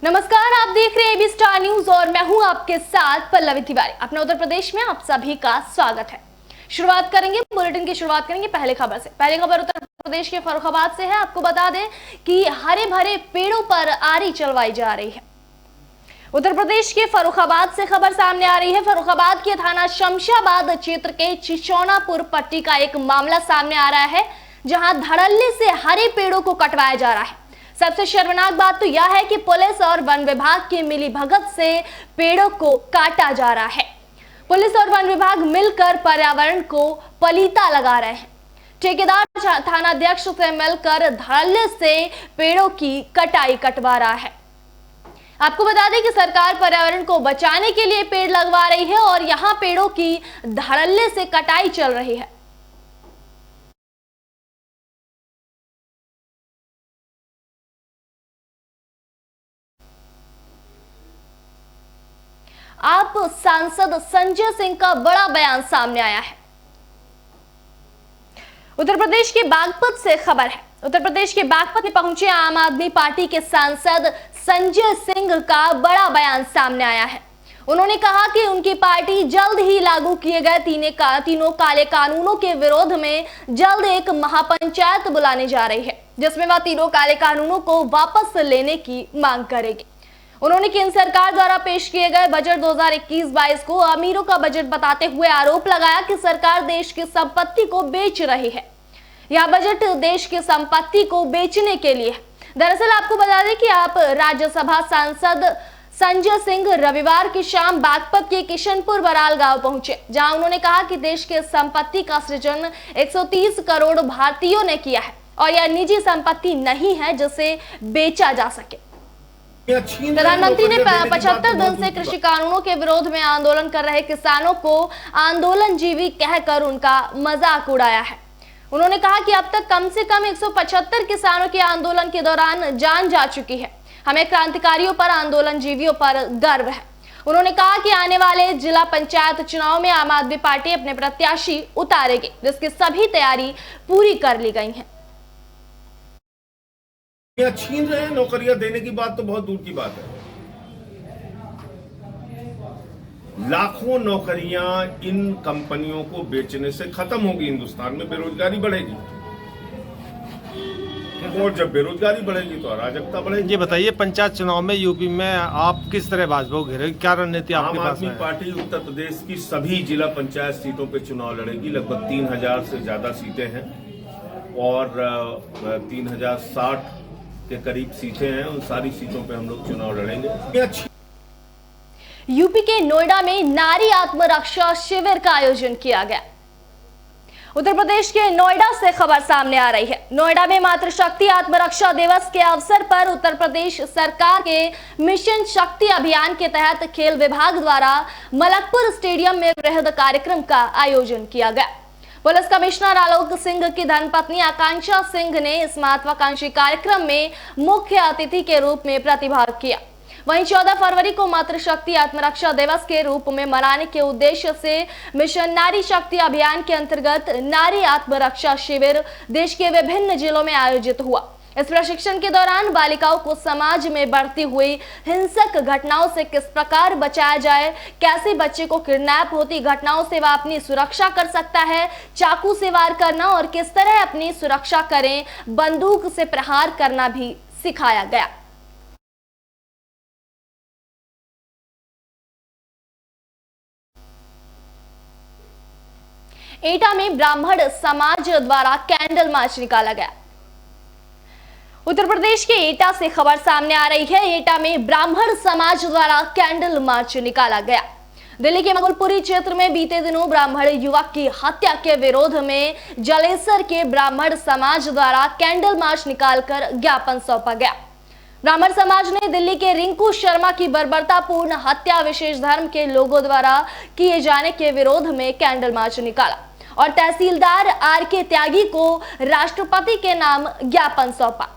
नमस्कार, आप देख रहे हैं एबी स्टार न्यूज और मैं हूं आपके साथ पल्लवी तिवारी। अपने उत्तर प्रदेश में आप सभी का स्वागत है। बुलेटिन की शुरुआत करेंगे पहले खबर से। पहली खबर उत्तर प्रदेश के फर्रुखाबाद से है। आपको बता दें कि हरे भरे पेड़ों पर आरी चलवाई जा रही है। उत्तर प्रदेश के फर्रुखाबाद से खबर सामने आ रही है। फर्रुखाबाद के थाना शमशाबाद क्षेत्र के चिचौनापुर पट्टी का एक मामला सामने आ रहा है, जहां धड़ल्ले से हरे पेड़ों को कटवाया जा रहा है। सबसे शर्मनाक बात तो यह है कि पुलिस और वन विभाग की मिलीभगत से पेड़ों को काटा जा रहा है। पुलिस और वन विभाग मिलकर पर्यावरण को पलीता लगा रहे हैं। ठेकेदार थानाध्यक्ष से मिलकर धड़ल्ले से पेड़ों की कटाई कटवा रहा है। आपको बता दें कि सरकार पर्यावरण को बचाने के लिए पेड़ लगवा रही है और यहां पेड़ों की धड़ल्ले से कटाई चल रही है। आप सांसद संजय सिंह का बड़ा बयान सामने आया है। उत्तर प्रदेश के बागपत से खबर है। उत्तर प्रदेश के बागपत में पहुंचे आम आदमी पार्टी के सांसद संजय सिंह का बड़ा बयान सामने आया है। उन्होंने कहा कि उनकी पार्टी जल्द ही लागू किए गए तीनों काले कानूनों के विरोध में जल्द एक महापंचायत बुलाने जा रही है, जिसमें वह तीनों काले कानूनों को वापस लेने की मांग करेगी। उन्होंने केंद्र सरकार द्वारा पेश किए गए बजट 2021-22 को अमीरों का बजट बताते हुए आरोप लगाया कि सरकार देश की संपत्ति को बेच रही है। यह बजट देश की संपत्ति को बेचने के लिए है। दरअसल आपको बता दें कि आप राज्यसभा सांसद संजय सिंह रविवार की शाम बागपत के किशनपुर बराल गांव पहुंचे, जहां उन्होंने कहा कि देश के संपत्ति का सृजन 130 करोड़ भारतीयों ने किया है और यह निजी संपत्ति नहीं है जिसे बेचा जा सके। प्रधानमंत्री ने 75 दिन से कृषि कानूनों के विरोध में आंदोलन कर रहे किसानों को आंदोलनजीवी कहकर उनका मजाक उड़ाया है। उन्होंने कहा कि अब तक कम से कम 175 किसानों के आंदोलन के दौरान जान जा चुकी है। हमें क्रांतिकारियों पर, आंदोलनजीवियों पर गर्व है। उन्होंने कहा कि आने वाले जिला पंचायत चुनाव में आम आदमी पार्टी अपने प्रत्याशी उतारेगी, जिसकी सभी तैयारी पूरी कर ली गई है। छीन रहे हैं नौकरियां देने की बात तो बहुत दूर की बात है। लाखों नौकरियां इन कंपनियों को बेचने से खत्म होगी। हिंदुस्तान में बेरोजगारी बढ़ेगी और जब बेरोजगारी बढ़ेगी तो अराजकता बढ़ेगी। ये बताइए, पंचायत चुनाव में यूपी में आप किस तरह भाजपा को घेरेंगे? क्या रणनीति आपके पास है? आम आदमी पार्टी उत्तर प्रदेश की सभी जिला पंचायत सीटों पे चुनाव लड़ेगी। लगभग 3000 से ज्यादा सीटें हैं और 3060 के करीब सीटें हैं। उन सारी सीटों पे हम लोग चुनाव लड़ेंगे। यूपी के नोएडा में नारी आत्मरक्षा शिविर का आयोजन किया गया। उत्तर प्रदेश के नोएडा से खबर सामने आ रही है। नोएडा में मातृशक्ति आत्मरक्षा दिवस के अवसर पर उत्तर प्रदेश सरकार के मिशन शक्ति अभियान के तहत खेल विभाग द्वारा मलकपुर स्टेडियम में वृहद कार्यक्रम का आयोजन किया गया। पुलिस कमिश्नर आलोक सिंह की धर्मपत्नी आकांक्षा सिंह ने इस महत्वाकांक्षी कार्यक्रम में मुख्य अतिथि के रूप में प्रतिभाग किया। वहीं 14 फरवरी को मातृशक्ति आत्मरक्षा दिवस के रूप में मनाने के उद्देश्य से मिशन नारी शक्ति अभियान के अंतर्गत नारी आत्मरक्षा शिविर देश के विभिन्न जिलों में आयोजित हुआ। इस प्रशिक्षण के दौरान बालिकाओं को समाज में बढ़ती हुई हिंसक घटनाओं से किस प्रकार बचाया जाए, कैसे बच्चे को किडनैप होती घटनाओं से वह अपनी सुरक्षा कर सकता है, चाकू से वार करना और किस तरह अपनी सुरक्षा करें, बंदूक से प्रहार करना भी सिखाया गया। एटा में ब्राह्मण समाज द्वारा कैंडल मार्च निकाला गया। उत्तर प्रदेश के एटा से खबर सामने आ रही है। एटा में ब्राह्मण समाज द्वारा कैंडल मार्च निकाला गया। दिल्ली के मगुलपुरी क्षेत्र में बीते दिनों ब्राह्मण युवक की हत्या के विरोध में जलेसर के ब्राह्मण समाज द्वारा कैंडल मार्च निकालकर ज्ञापन सौंपा गया। ब्राह्मण समाज ने दिल्ली के रिंकू शर्मा की बर्बरतापूर्ण हत्या विशेष धर्म के लोगों द्वारा किए जाने के विरोध में कैंडल मार्च निकाला और तहसीलदार आर.के. त्यागी को राष्ट्रपति के नाम ज्ञापन सौंपा।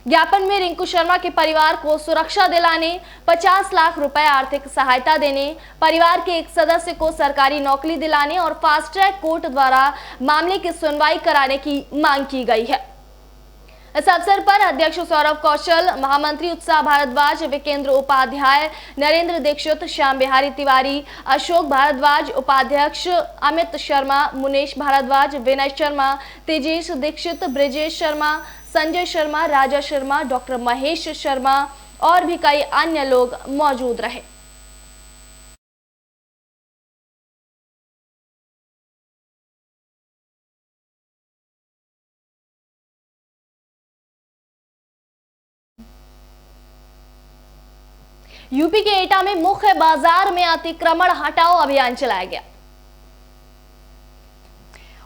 ज्ञापन में रिंकू शर्मा के परिवार को सुरक्षा दिलाने, 50 लाख रुपए आर्थिक सहायता देने, परिवार के एक सदस्य को सरकारी नौकरी दिलाने और फास्ट ट्रैक कोर्ट द्वारा मामले की सुनवाई कराने की मांग की गई है। इस अवसर पर अध्यक्ष सौरभ कौशल, महामंत्री उत्साह भारद्वाज, विकेंद्र उपाध्याय, नरेंद्र दीक्षित, श्याम बिहारी तिवारी, अशोक भारद्वाज, उपाध्यक्ष अमित शर्मा, मुनेश भारद्वाज, विनय शर्मा, तेजेश दीक्षित, ब्रिजेश शर्मा, संजय शर्मा, राजा शर्मा, डॉक्टर महेश शर्मा और भी कई अन्य लोग मौजूद रहे। यूपी के एटा में मुख्य बाजार में अतिक्रमण हटाओ अभियान चलाया गया।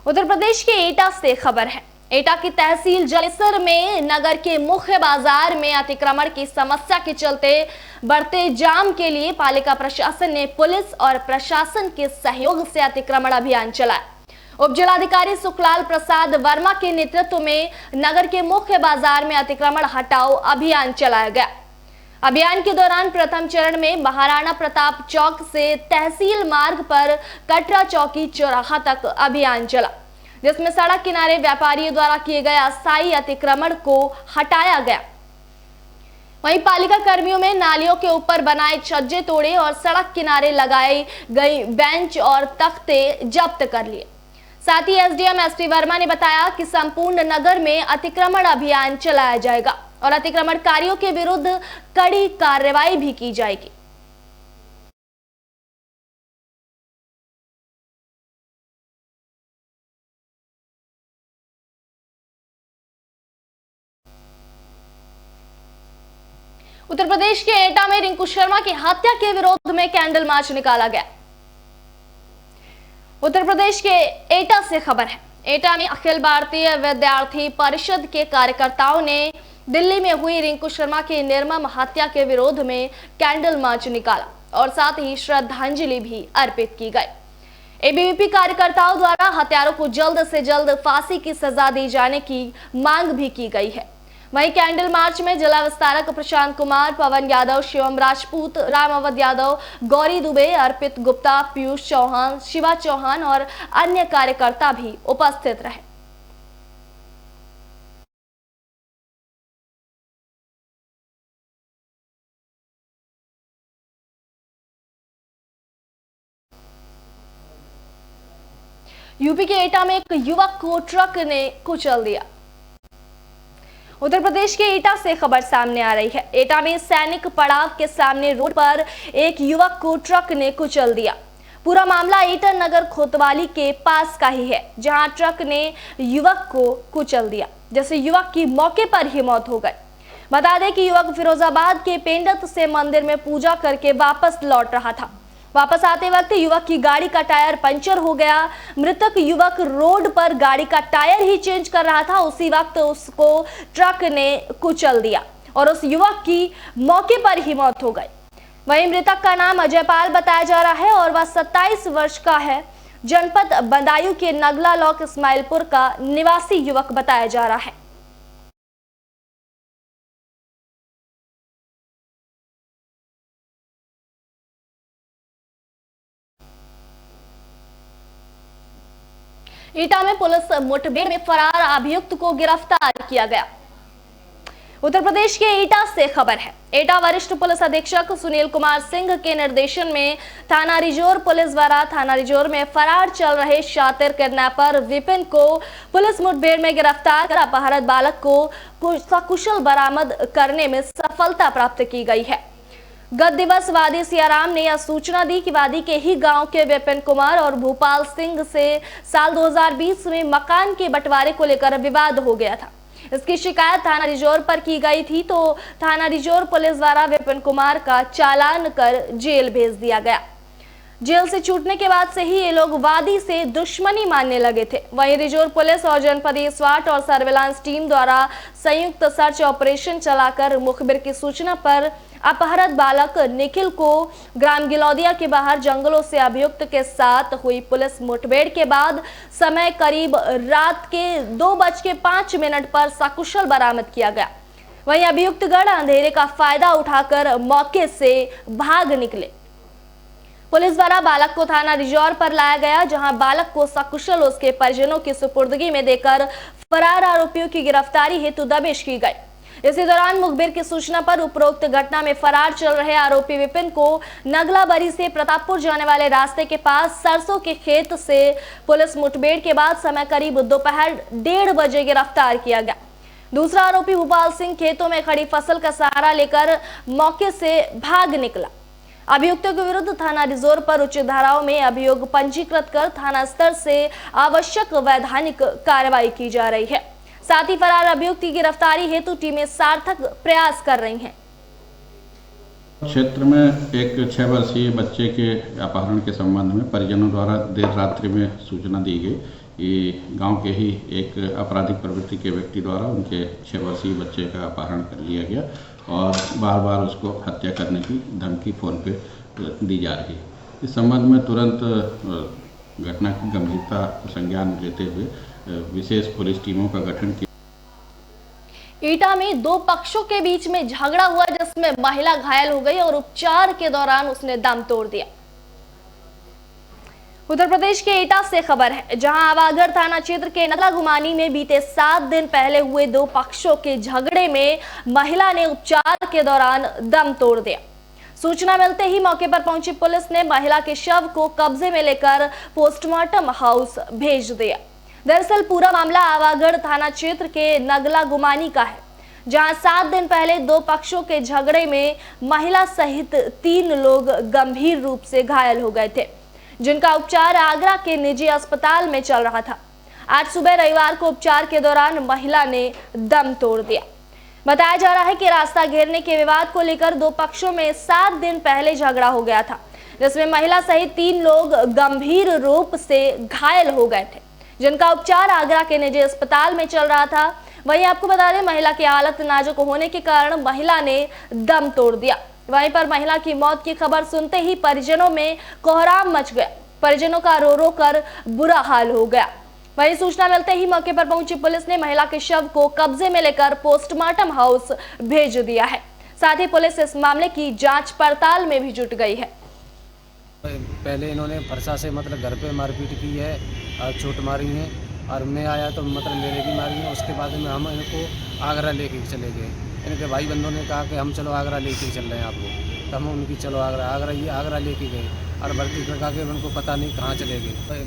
उत्तर प्रदेश के एटा से खबर है। एटा की तहसील जलेसर में नगर के मुख्य बाजार में अतिक्रमण की समस्या के चलते बढ़ते जाम के लिए पालिका प्रशासन ने पुलिस और प्रशासन के सहयोग से अतिक्रमण अभियान चलाया। उप जिलाधिकारी सुखलाल प्रसाद वर्मा के नेतृत्व में नगर के मुख्य बाजार में अतिक्रमण हटाओ अभियान चलाया गया। अभियान के दौरान प्रथम चरण में महाराणा प्रताप चौक से तहसील मार्ग पर कटरा चौकी चौराहा तक अभियान चला, जिसमें सड़क किनारे व्यापारियों द्वारा किए गए अस्थायी अतिक्रमण को हटाया गया। वहीं पालिका कर्मियों में नालियों के ऊपर बनाए छज्जे तोड़े और सड़क किनारे लगाई गई बेंच और तख्ते जब्त कर लिए। साथ ही एसडीएम एसपी वर्मा ने बताया कि संपूर्ण नगर में अतिक्रमण अभियान चलाया जाएगा और अतिक्रमणकारियों के विरुद्ध कड़ी कार्रवाई भी की जाएगी। उत्तर प्रदेश के एटा में रिंकू शर्मा की हत्या के विरोध में कैंडल मार्च निकाला गया। उत्तर प्रदेश के एटा से खबर है। एटा में अखिल भारतीय विद्यार्थी परिषद के कार्यकर्ताओं ने दिल्ली में हुई रिंकू शर्मा की निर्मम हत्या के विरोध में कैंडल मार्च निकाला और साथ ही श्रद्धांजलि भी अर्पित की गई। एबीवीपी कार्यकर्ताओं द्वारा हत्यारों को जल्द से जल्द फांसी की सजा दी जाने की मांग भी की गई है। वहीं कैंडल मार्च में जिला विस्तारक प्रशांत कुमार, पवन यादव, शिवम राजपूत, राम अवध यादव, गौरी दुबे, अर्पित गुप्ता, पीयूष चौहान, शिवा चौहान और अन्य कार्यकर्ता भी उपस्थित रहे। यूपी के एटा में एक युवक को ट्रक ने कुचल दिया। उत्तर प्रदेश के एटा से खबर सामने आ रही है। एटा में सैनिक पड़ाव के सामने रोड पर एक युवक को ट्रक ने कुचल दिया। पूरा मामला एटा नगर कोतवाली के पास का ही है, जहां ट्रक ने युवक को कुचल दिया, जिससे युवक की मौके पर ही मौत हो गई। बता दें कि युवक फिरोजाबाद के पेंडत से मंदिर में पूजा करके वापस लौट रहा था। वापस आते वक्त युवक की गाड़ी का टायर पंचर हो गया। मृतक युवक रोड पर गाड़ी का टायर ही चेंज कर रहा था, उसी वक्त उसको ट्रक ने कुचल दिया और उस युवक की मौके पर ही मौत हो गई। वहीं मृतक का नाम अजयपाल बताया जा रहा है और वह 27 वर्ष का है। जनपद बदायूं के नगला लॉक इस्माइलपुर का निवासी युवक बताया जा रहा है। एटा में पुलिस मुठभेड़ में फरार अभियुक्त को गिरफ्तार किया गया। उत्तर प्रदेश के एटा से खबर है। एटा वरिष्ठ पुलिस अधीक्षक सुनील कुमार सिंह के निर्देशन में थाना रिजोर पुलिस द्वारा थाना रिजोर में फरार चल रहे शातिर किडनैपर विपिन को पुलिस मुठभेड़ में गिरफ्तार कर अपहरित बालक को सकुशल बरामद करने में सफलता प्राप्त की गई है। गत दिवस वादी सियाराम ने यह सूचना दी कि वादी के ही गांव के विपिन कुमार और भूपाल सिंह से साल 2020 में मकान के बंटवारे को लेकर विवाद हो गया था। इसकी शिकायत थाना रिजोर पर की गई थी, तो थाना रिजोर पुलिस द्वारा विपिन कुमार का चालान कर जेल भेज दिया गया। जेल से छूटने के बाद से ही ये लोग वादी से दुश्मनी मानने लगे थे। वहीं रिजोर पुलिस और जनपदीय स्वाट और सर्विलांस टीम द्वारा संयुक्त सर्च ऑपरेशन चलाकर मुखबिर की सूचना पर अपहरित बालक निखिल को ग्राम गिलौदिया के बाहर जंगलों से अभियुक्त के साथ हुई पुलिस मुठभेड़ के बाद समय करीब रात के 2:05 पर सकुशल बरामद किया गया। वहीं अभियुक्तगण अंधेरे का फायदा उठाकर मौके से भाग निकले। पुलिस द्वारा बालक को थाना रिजौर पर लाया गया, जहां बालक को सकुशल उसके परिजनों की सुपुर्दगी में देकर फरार आरोपियों की गिरफ्तारी हेतु दबिश की गई। इसी दौरान मुखबिर की सूचना पर उपरोक्त घटना में फरार चल रहे आरोपी विपिन को नगलाबरी से प्रतापपुर जाने वाले रास्ते के पास सरसों के खेत से पुलिस मुठभेड़ के बाद समय करीब दोपहर 1:30 बजे गिरफ्तार किया गया। दूसरा आरोपी भूपाल सिंह खेतों में खड़ी फसल का सहारा लेकर मौके से भाग निकला। अभियुक्तों के विरुद्ध थाना रिजौर पर उच्च धाराओं में अभियोग पंजीकृत कर थाना स्तर से आवश्यक वैधानिक कार्रवाई की जा रही है। साथ ही फरार अभियुक्त की गिरफ्तारी हेतु टीमें सार्थक प्रयास कर रही हैं। क्षेत्र में एक 6 वर्षीय बच्चे के अपहरण के संबंध में परिजनों द्वारा देर रात्रि में सूचना दी गई कि गांव के ही एक आपराधिक प्रवृत्ति के व्यक्ति द्वारा उनके 6 वर्षीय बच्चे का अपहरण कर लिया गया और बार बार उसको हत्या करने की धमकी फ़ोन पे दी जा रही है। इस संबंध में तुरंत घटना की गंभीरता को संज्ञान लेते हुए विशेष पुलिस टीमों का गठन किया। ईटा में 2 पक्षों के बीच में झगड़ा हुआ, जिसमें महिला घायल हो गई और उपचार के दौरान उसने दम तोड़ दिया। उत्तर प्रदेश के ईटा से खबर है, जहां आवागढ़ थाना क्षेत्र के नगला गुमानी में बीते 7 दिन पहले हुए 2 पक्षों के झगड़े में महिला ने उपचार के दौरान दम तोड़ दिया। सूचना मिलते ही मौके पर पहुंची पुलिस ने महिला के शव को कब्जे में लेकर पोस्टमार्टम हाउस भेज दिया। दरअसल पूरा मामला आवागढ़ थाना क्षेत्र के नगला गुमानी का है, जहां 7 दिन पहले 2 पक्षों के झगड़े में महिला सहित 3 लोग गंभीर रूप से घायल हो गए थे, जिनका उपचार आगरा के निजी अस्पताल में चल रहा था। आज सुबह रविवार को उपचार के दौरान महिला ने दम तोड़ दिया। बताया जा रहा है कि रास्ता घेरने के विवाद को लेकर 2 पक्षों में 7 दिन पहले झगड़ा हो गया था, जिसमें महिला सहित 3 लोग गंभीर रूप से घायल हो गए थे, जिनका उपचार आगरा के निजी अस्पताल में चल रहा था। वहीं आपको बता दें, महिला की हालत नाजुक होने के कारण महिला ने दम तोड़ दिया। वहीं पर महिला की मौत की खबर सुनते ही परिजनों में कोहराम मच गया। परिजनों का रो रो कर बुरा हाल हो गया। वहीं सूचना मिलते ही मौके पर पहुंची पुलिस ने महिला के शव को कब्जे में लेकर पोस्टमार्टम हाउस भेज दिया है। साथ ही पुलिस इस मामले की जांच पड़ताल में भी जुट गई है। पहले इन्होंने फरसा से मतलब घर पे मारपीट की है और चोट मारी है, और मैं आया तो मतलब मेरे भी मारी है। उसके बाद में हम इनको आगरा लेके चले गए। इनके भाई बंधुओं ने कहा कि हम चलो आगरा लेके चल रहे हैं आपको, तो हम उनकी चलो आगरा लेके गए और भर्ती करवा के उनको पता नहीं कहाँ चले गए।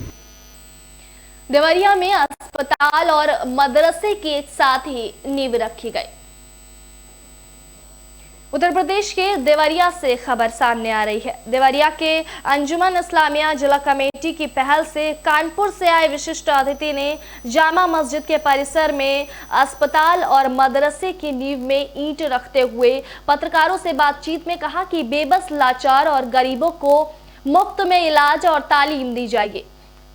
देवरिया में अस्पताल और मदरसे के साथ ही नींव रखी गई। उत्तर प्रदेश के देवरिया से खबर सामने आ रही है। देवरिया के अंजुमन इस्लामिया जिला कमेटी की पहल से कानपुर से आए विशिष्ट अतिथि ने जामा मस्जिद के परिसर में अस्पताल और मदरसे की नींव में ईंट रखते हुए पत्रकारों से बातचीत में कहा कि बेबस, लाचार और गरीबों को मुफ्त में इलाज और तालीम दी जाएगी।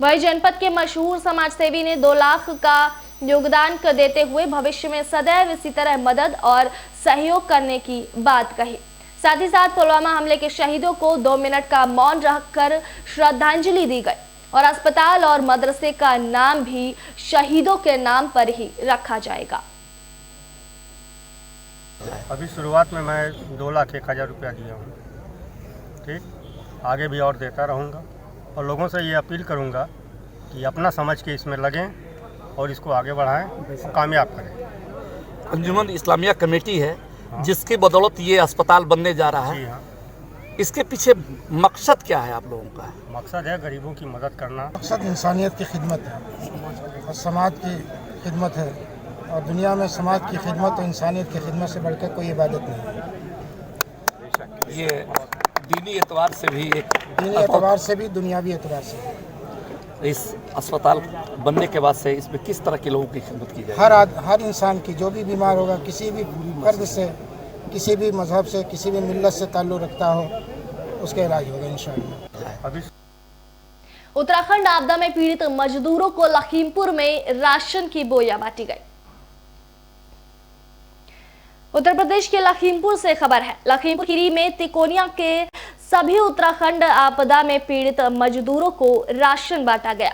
वहीं जनपद के मशहूर समाजसेवी ने 2 लाख का योगदान कर देते हुए भविष्य में सदैव इसी तरह मदद और सहयोग करने की बात कही। साथ ही साथ पुलवामा हमले के शहीदों को 2 मिनट का मौन रखकर श्रद्धांजलि दी गई और अस्पताल और मदरसे का नाम भी शहीदों के नाम पर ही रखा जाएगा। अभी शुरुआत में मैं 2,01,000 रुपया दिया हूँ। ठीक, आगे भी और देता रहूँगा और लोगों से ये अपील करूँगा कि अपना समझ के इसमें लगें और इसको आगे बढ़ाएं और कामयाब करें। अंजुमन इस्लामिया कमेटी है, जिसकी बदौलत ये अस्पताल बनने जा रहा है। हाँ। इसके पीछे मकसद क्या है आप लोगों का? मकसद है गरीबों की मदद करना। मकसद इंसानियत की खिदमत है और समाज की खिदमत है, और दुनिया में समाज की खिदमत और इंसानियत की खिदमत से बढ़कर कोई इबादत नहीं है। ये दीनी एतबार से भी दीनी एतबार से भी, दुनियावी एतबार से भी। इस अस्पताल बनने के बाद से इसमें किस तरह के लोगों की खिदमत की जाएगी? हर इंसान की, जो भी बीमार होगा, किसी भी फर्द से, किसी भी मजहब से, किसी भी मिल्लत से ताल्लुक़ रखता हो, उसका इलाज होगा इंशाअल्लाह। उत्तराखंड आपदा में पीड़ित मजदूरों को लखीमपुर में राशन की बोरियां बांटी गई। उत्तर प्रदेश के लखीमपुर से खबर है। लखीमपुर खीरी में तिकोनिया के सभी उत्तराखंड आपदा में पीड़ित मजदूरों को राशन बांटा गया।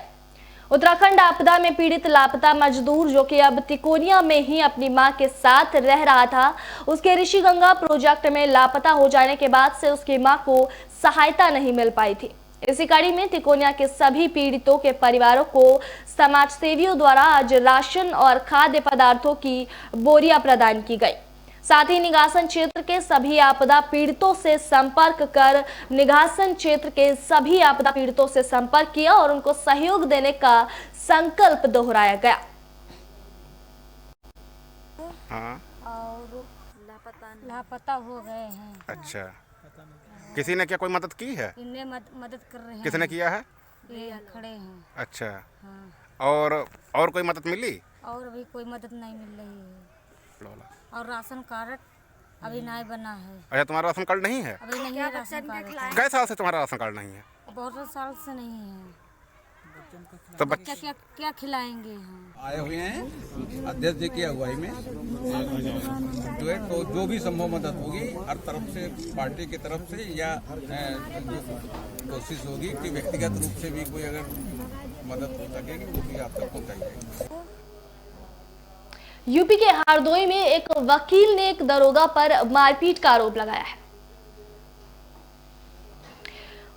उत्तराखंड आपदा में पीड़ित लापता मजदूर जो कि अब तिकोनिया में ही अपनी मां के साथ रह रहा था, उसके ऋषिगंगा प्रोजेक्ट में लापता हो जाने के बाद से उसकी मां को सहायता नहीं मिल पाई थी। इसी कड़ी में तिकोनिया के सभी पीड़ितों के परिवारों को समाज सेवियों द्वारा आज राशन और खाद्य पदार्थों की बोरियां प्रदान की गई। साथ ही निघासन क्षेत्र के सभी आपदा पीड़ितों से संपर्क कर निघासन क्षेत्र के सभी आपदा पीड़ितों से संपर्क किया और उनको सहयोग देने का संकल्प दोहराया गया। हाँ। और लापता हो गए हैं। अच्छा, किसी ने क्या कोई मदद की है? इनने मदद कर रहे हैं। किसने किया है? ये खड़े हैं। अच्छा। हाँ। और कोई मदद मिली? और अभी कोई मदद नहीं मिल रही है। और राशन कार्ड अभी नहीं बना है। अच्छा, तुम्हारा राशन कार्ड नहीं है? अभी नहीं है राशन कार्ड। कई साल से तुम्हारा राशन कार्ड नहीं है? बहुत साल से नहीं है। तो बच्चे क्या खिलाएंगे हम? आए हुए हैं अध्यक्ष जी की अगुवाई में जो है, तो जो भी संभव मदद होगी हर तरफ से, पार्टी की तरफ से या कोशिश होगी कि व्यक्तिगत रूप से भी कोई अगर मदद हो सकेगी वो भी आप तक पहुँचाई जाएगी। यूपी के हरदोई में एक वकील ने एक दरोगा पर मारपीट का आरोप लगाया है।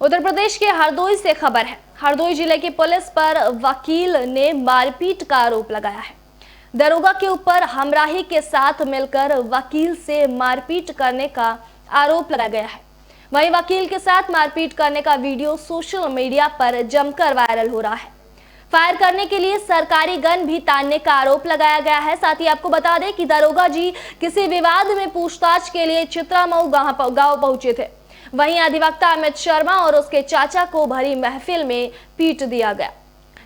उत्तर प्रदेश के हरदोई से खबर है। हरदोई जिले की पुलिस पर वकील ने मारपीट का आरोप लगाया है। दरोगा के ऊपर हमराही के साथ मिलकर वकील से मारपीट करने का आरोप लगाया गया है। वहीं वकील के साथ मारपीट करने का वीडियो सोशल मीडिया पर जमकर वायरल हो रहा है। फायर करने के लिए सरकारी गन भी तानने का आरोप लगाया गया है। साथ ही आपको बता दें कि दरोगा जी किसी विवाद में पूछताछ के लिए चित्रामऊ गांव पहुंचे थे। वहीं अधिवक्ता अमित शर्मा और उसके चाचा को भरी महफिल में पीट दिया गया।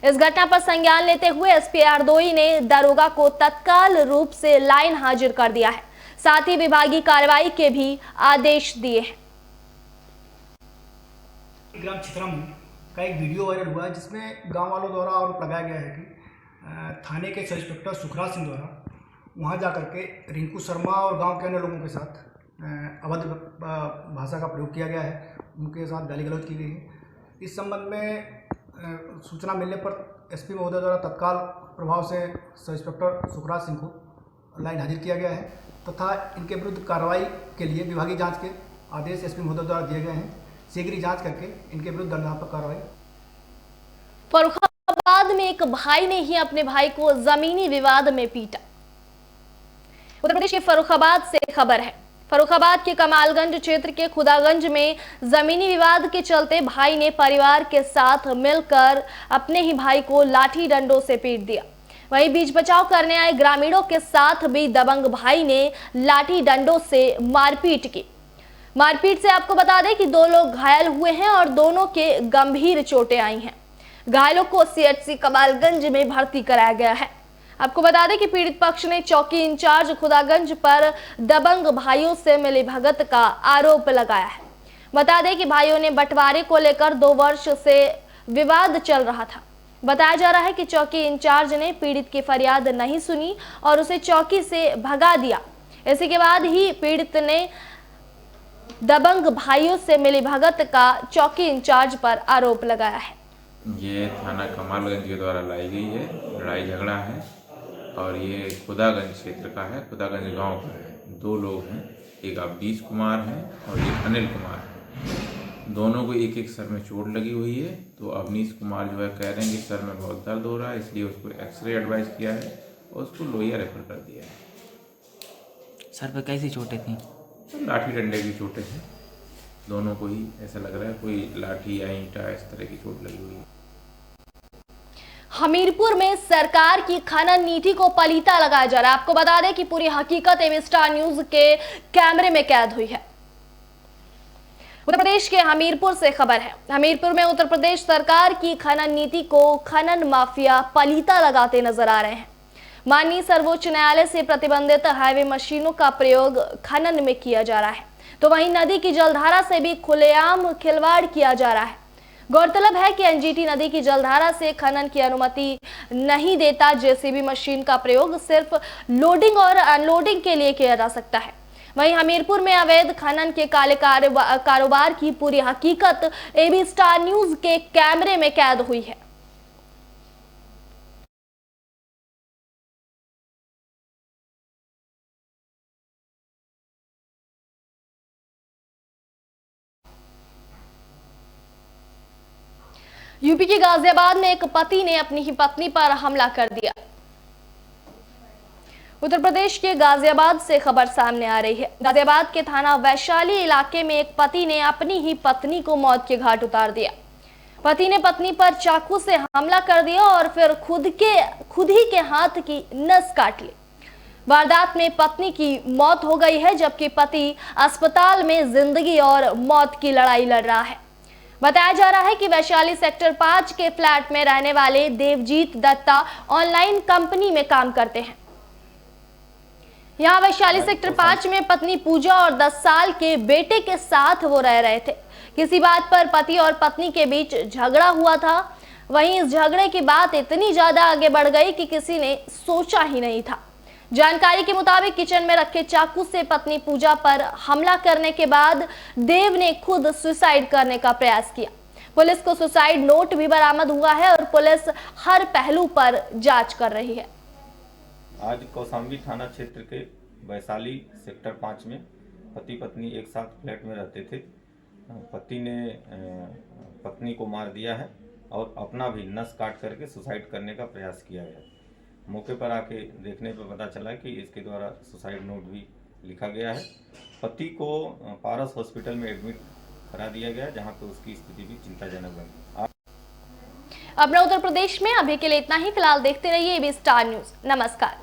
इस घटना पर संज्ञान लेते हुए एसपी हरदोई ने दरोगा को तत्काल रूप से लाइन हाजिर कर दिया है। साथ ही विभागीय कार्रवाई के भी आदेश दिए हैं। ग्राम चित्रामऊ का एक वीडियो वायरल हुआ है जिसमें गांव वालों द्वारा आरोप लगाया गया है कि थाने के सब इंस्पेक्टर सुखराज सिंह द्वारा वहां जाकर के रिंकू शर्मा और गांव के अन्य लोगों के साथ अवध भाषा का प्रयोग किया गया है, उनके साथ गाली गलौज की गई है। इस संबंध में सूचना मिलने पर एसपी महोदय द्वारा तत्काल प्रभाव से सब इंस्पेक्टर सुखराज सिंह को लाइन हाजिर किया गया है तथा इनके विरुद्ध कार्रवाई के लिए विभागीय जाँच के आदेश एसपी महोदय द्वारा दिए गए हैं। शीघ्र जांच करके इनके विरुद्ध दंडात्मक कार्रवाई। फर्रुखाबाद में एक भाई ने ही अपने भाई को जमीनी विवाद में पीटा। उत्तर प्रदेश के फर्रुखाबाद से खबर है। फर्रुखाबाद के कमालगंज क्षेत्र के खुदागंज में जमीनी विवाद के चलते भाई ने परिवार के साथ मिलकर अपने ही भाई को लाठी डंडों से पीट दिया। वहीं बीच बचाव करने आए ग्रामीणों के साथ भी दबंग भाई ने लाठी डंडों से मारपीट की। मारपीट से आपको बता दें कि 2 लोग घायल हुए हैं और दोनों के गंभीर चोटें आई हैं। घायलों को सीएचसी कमालगंज में भर्ती कराया गया है। आपको बता दें कि पीड़ित पक्ष ने चौकी इंचार्ज खुदागंज पर दबंग भाइयों से मिलीभगत का आरोप लगाया है। बता दें कि भाइयों ने बंटवारे को लेकर 2 वर्ष से विवाद चल रहा था। बताया जा रहा है कि चौकी इंचार्ज ने पीड़ित की फरियाद नहीं सुनी और उसे चौकी से भगा दिया। इसी के बाद ही पीड़ित ने दबंग भाइयों से मिलीभगत का चौकी इंचार्ज पर आरोप लगाया है। ये थाना कमालगंज के द्वारा लाई गई है, लड़ाई झगड़ा है और ये खुदागंज क्षेत्र का है, खुदागंज गांव का है। 2 लोग हैं, एक अवनीश कुमार है और एक अनिल कुमार है। दोनों को एक सर में चोट लगी हुई है। तो अवनीश कुमार जो है कह रहे हैं कि सर में बहुत दर्द हो रहा है, इसलिए उसको एक्सरे एडवाइस किया है और उसको लोहिया रेफर कर दिया है। सर पे कैसी चोटें थी? लाठी डंडे की चोटें हैं दोनों को ही। ऐसा लग रहा है कोई लाठी या ईंटा इस तरह की चोट लगी हुई है। हमीरपुर में सरकार की खनन नीति को पलीता लगाया जा रहा है। आपको बता दें कि पूरी हकीकत एबी स्टार न्यूज के कैमरे में कैद हुई है। उत्तर प्रदेश के हमीरपुर से खबर है। हमीरपुर में उत्तर प्रदेश सरकार की खनन नीति को खनन माफिया पलीता लगाते नजर आ रहे हैं। माननीय सर्वोच्च न्यायालय से प्रतिबंधित हाईवे मशीनों का प्रयोग खनन में किया जा रहा है, तो वहीं नदी की जलधारा से भी खुलेआम खिलवाड़ किया जा रहा है। गौरतलब है कि एनजीटी नदी की जलधारा से खनन की अनुमति नहीं देता। जेसीबी मशीन का प्रयोग सिर्फ लोडिंग और अनलोडिंग के लिए किया जा सकता है। वहीं हमीरपुर में अवैध खनन के काले कारोबार की पूरी हकीकत एबी स्टार न्यूज के कैमरे में कैद हुई है। यूपी के गाजियाबाद में एक पति ने अपनी ही पत्नी पर हमला कर दिया। उत्तर प्रदेश के गाजियाबाद से खबर सामने आ रही है। गाजियाबाद के थाना वैशाली इलाके में एक पति ने अपनी ही पत्नी को मौत के घाट उतार दिया। पति ने पत्नी पर चाकू से हमला कर दिया और फिर खुद ही के हाथ की नस काट ली। वारदात में पत्नी की मौत हो गई है, जबकि पति अस्पताल में जिंदगी और मौत की लड़ाई लड़ रहा है। बताया जा रहा है कि वैशाली सेक्टर 5 के फ्लैट में रहने वाले देवजीत दत्ता ऑनलाइन कंपनी में काम करते हैं। यहाँ वैशाली सेक्टर 5 में पत्नी पूजा और 10 साल के बेटे के साथ वो रह रहे थे। किसी बात पर पति और पत्नी के बीच झगड़ा हुआ था। वहीं इस झगड़े की बात इतनी ज्यादा आगे बढ़ गई कि किसी ने सोचा ही नहीं था। जानकारी के मुताबिक किचन में रखे चाकू से पत्नी पूजा पर हमला करने के बाद देव ने खुद सुसाइड करने का प्रयास किया। पुलिस को सुसाइड नोट भी बरामद हुआ है और पुलिस हर पहलू पर जांच कर रही है। आज कौशाम्बी थाना क्षेत्र के वैशाली सेक्टर 5 में पति पत्नी एक साथ फ्लैट में रहते थे। पति ने पत्नी को मार दिया है और अपना भी नस काट करके सुसाइड करने का प्रयास किया है। मौके पर आके देखने पर पता चला कि इसके द्वारा सुसाइड नोट भी लिखा गया है। पति को पारस हॉस्पिटल में एडमिट करा दिया गया, जहां पर उसकी स्थिति भी चिंताजनक बनी। अपना उत्तर प्रदेश में अभी के लिए इतना ही। फिलहाल देखते रहिए एबी स्टार न्यूज। नमस्कार।